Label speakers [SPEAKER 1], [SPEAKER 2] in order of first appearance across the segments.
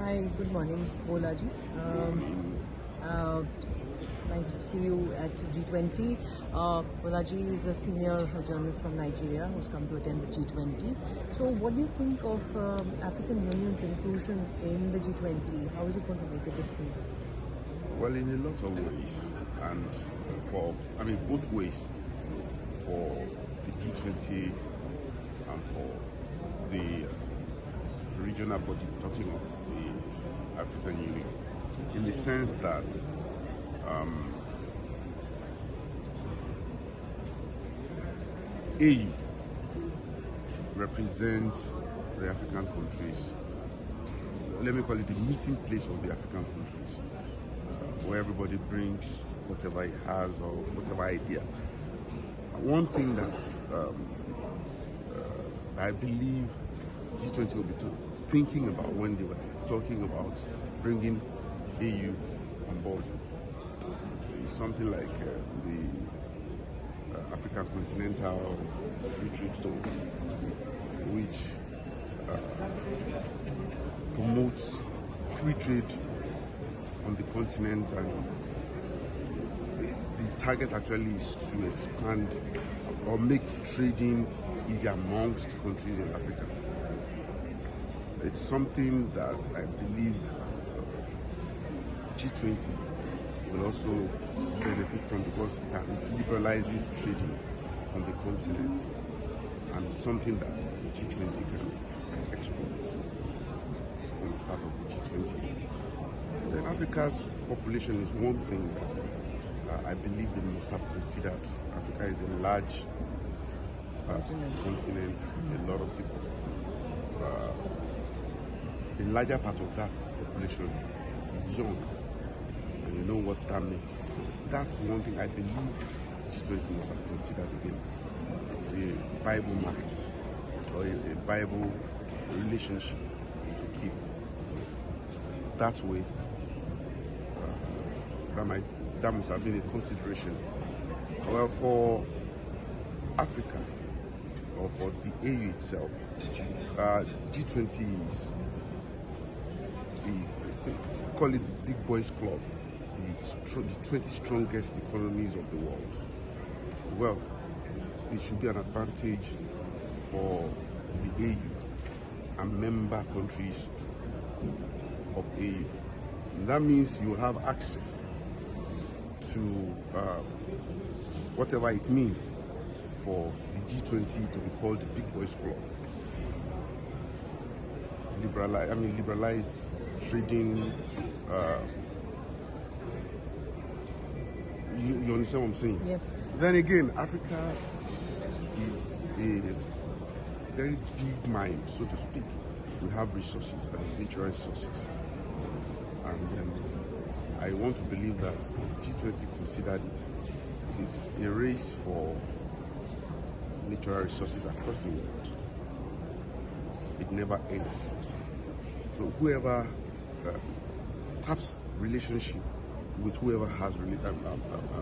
[SPEAKER 1] Hi, good morning, Bolaji. Nice to see you at G20. Bolaji is a senior journalist from Nigeria who's come to attend the G20. So what do you think of African Union's inclusion in the G20? How is it going to make a difference?
[SPEAKER 2] Well, in a lot of ways, and both ways, for the G20 and for the regional body, talking of the African Union, in the sense that AU represents the African countries. Let me call it the meeting place of the African countries, where everybody brings whatever he has or whatever idea. One thing that I believe G20 will be thinking about when they were talking about bringing AU on board is something like the African Continental Free Trade Zone, which promotes free trade on the continent, and the target actually is to expand or make trading easier amongst countries in Africa. It's something that I believe G20 will also benefit from, because it liberalizes trading on the continent, and something that G20 can export on the part of the G20. Then Africa's population is one thing that I believe they must have considered. Africa is a large continent with a lot of people. The larger part of that population is young, and you know what that means. So that's one thing I believe G20 must have considered again. It's a viable market, or a viable relationship to keep. That way, that must have been a consideration. Well, for Africa, or for the AU itself, G20 is call it the big boys club, the 20 strongest economies of the world. Well, it should be an advantage for the AU and member countries of AU. And that means you have access to whatever it means for the G20 to be called the big boys club. Liberalized trading. You understand what I'm saying?
[SPEAKER 1] Yes.
[SPEAKER 2] Then again, Africa is a very big mind, so to speak. We have resources, and natural resources. And I want to believe that G20 considered it. It's a race for natural resources across the world. It never ends. So whoever taps relationship with whoever has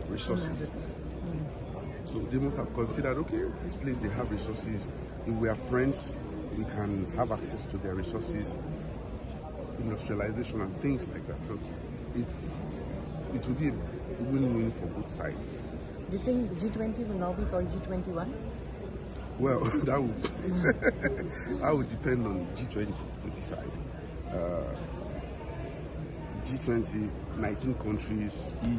[SPEAKER 2] resources, so they must have considered, okay, this place, they have resources. If we are friends, we can have access to their resources, industrialization and things like that. So it will be a win-win for both sides.
[SPEAKER 1] Do you think G20 will now be called G21?
[SPEAKER 2] Well, that would depend on G20 to decide. G20, 19 countries, EU.